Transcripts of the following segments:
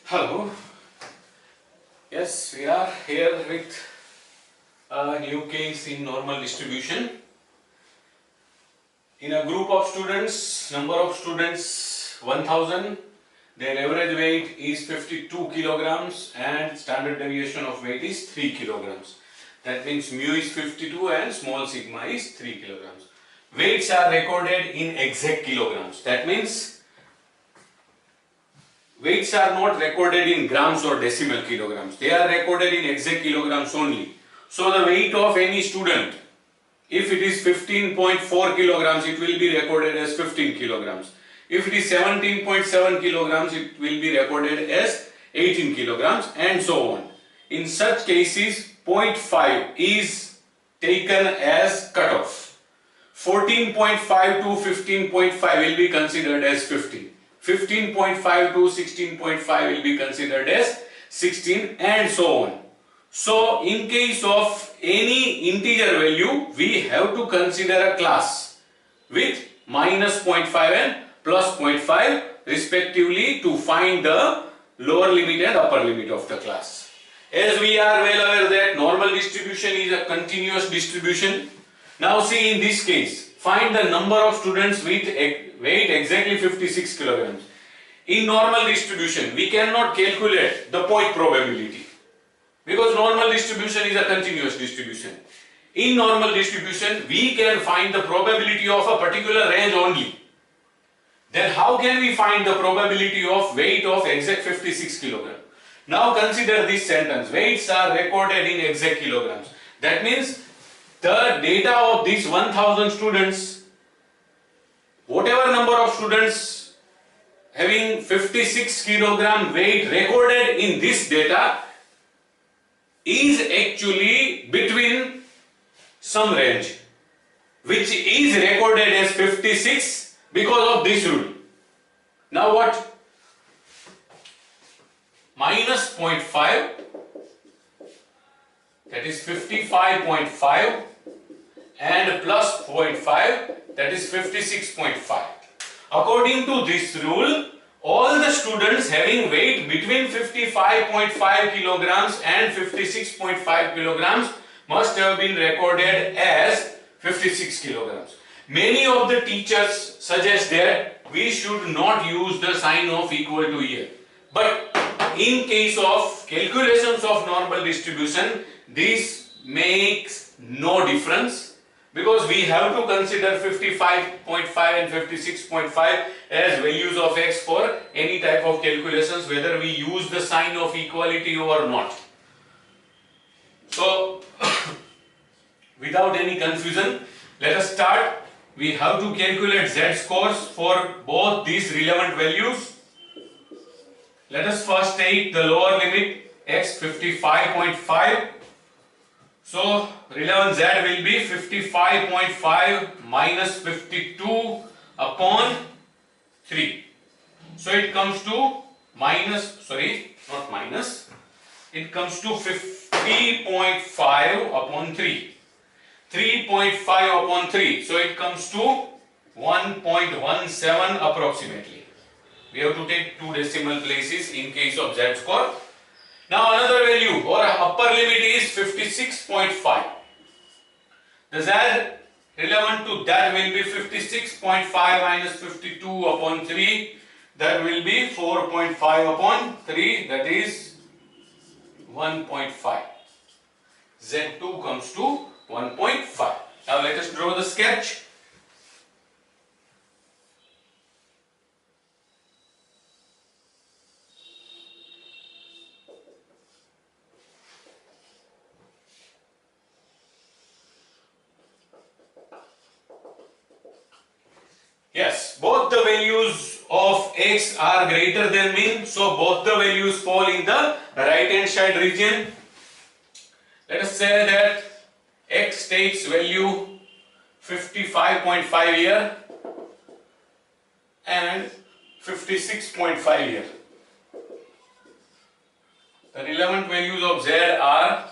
Hello. Yes, we are here with a new case in normal distribution. In a group of students, number of students 1000, their average weight is 52 kilograms and standard deviation of weight is 3 kilograms. That means mu is 52 and small sigma is 3 kilograms. Weights are recorded in exact kilograms. That means weights are not recorded in grams or decimal kilograms. They are recorded in exact kilograms only. So the weight of any student, if it is 15.4 kilograms, it will be recorded as 15 kilograms. If it is 17.7 kilograms, it will be recorded as 18 kilograms and so on. In such cases, 0.5 is taken as cutoff. 14.5 to 15.5 will be considered as 15. 15.5 to 16.5 will be considered as 16 and so on. So in case of any integer value, we have to consider a class with minus 0.5 and plus 0.5 respectively to find the lower limit and upper limit of the class. As we are well aware that normal distribution is a continuous distribution. Now see, in this case, find the number of students with weight exactly 56 kilograms. In normal distribution, we cannot calculate the point probability because normal distribution is a continuous distribution. In normal distribution, we can find the probability of a particular range only. Then how can we find the probability of weight of exact 56 kilograms? Now consider this sentence: weights are recorded in exact kilograms. That means the data of these 1000 students, whatever number of students having 56 kilogram weight recorded in this data is actually between some range which is recorded as 56 because of this rule. Now what? Minus 0.5, that is 55.5, and plus 0.5, that is 56.5. According to this rule, all the students having weight between 55.5 kilograms and 56.5 kilograms must have been recorded as 56 kilograms. Many of the teachers suggest that we should not use the sign of equal to here. But in case of calculations of normal distribution, this makes no difference because we have to consider 55.5 and 56.5 as values of x for any type of calculations, whether we use the sign of equality or not. So without any confusion, let us start. We have to calculate z-scores for both these relevant values. Let us first take the lower limit x 55.5. So relevant z will be 55.5 minus 52 upon 3. So it comes to it comes to 50.5 upon 3. 3.5 upon 3. So it comes to 1.17 approximately. We have to take two decimal places in case of z-score. Now another value or upper limit is 56.5. The z relevant to that will be 56.5 minus 52 upon 3. That will be 4.5 upon 3, that is 1.5. Z2 comes to 1.5. Now let us draw the sketch. Yes, both the values of x are greater than mean, so both the values fall in the right hand side region. Let us say that x takes value 55.5 here and 56.5 here. The relevant values of z are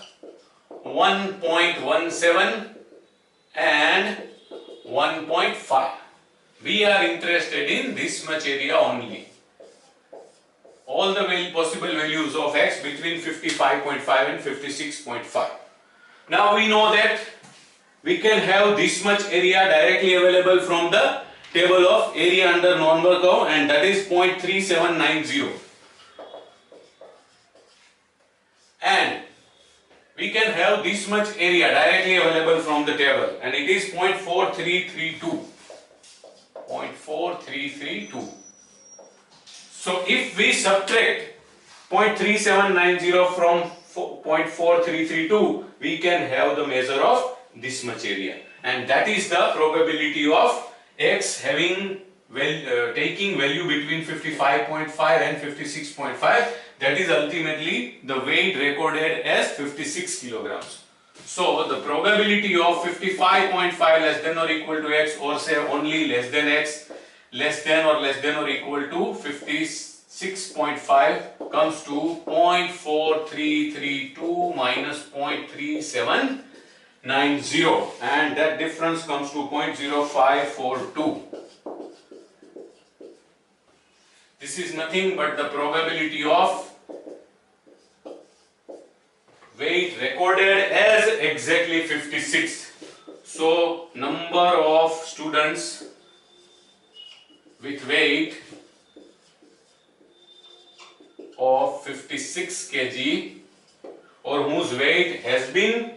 1.17 and 1.5. We are interested in this much area only. all the possible values of x between 55.5 and 56.5. Now we know that we can have this much area directly available from the table of area under normal curve, and that is 0.3790. And we can have this much area directly available from the table, and it is 0.4332. 0.4332. So if we subtract 0.3790 from 0.4332, we can have the measure of this much area, and that is the probability of x having taking value between 55.5 and 56.5. That is ultimately the weight recorded as 56 kilograms. So the probability of 55.5 less than or equal to x, or say only less than x, less than or equal to 56.5 comes to 0.4332 minus 0.3790, and that difference comes to 0.0542. This is nothing but the probability of weight recorded as exactly 56. So number of students with weight of 56 kg, or whose weight has been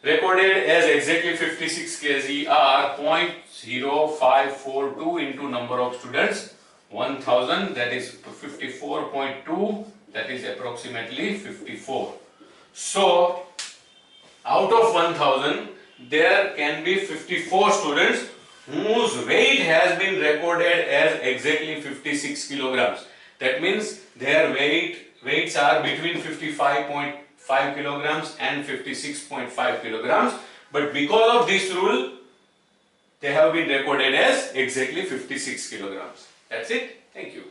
recorded as exactly 56 kg, are 0.0542 into number of students 1000, that is 54.2, that is approximately 54. So out of 1000 there can be 54 students whose weight has been recorded as exactly 56 kilograms. That means their weights are between 55.5 kilograms and 56.5 kilograms, but because of this rule they have been recorded as exactly 56 kilograms. That's it. Thank you.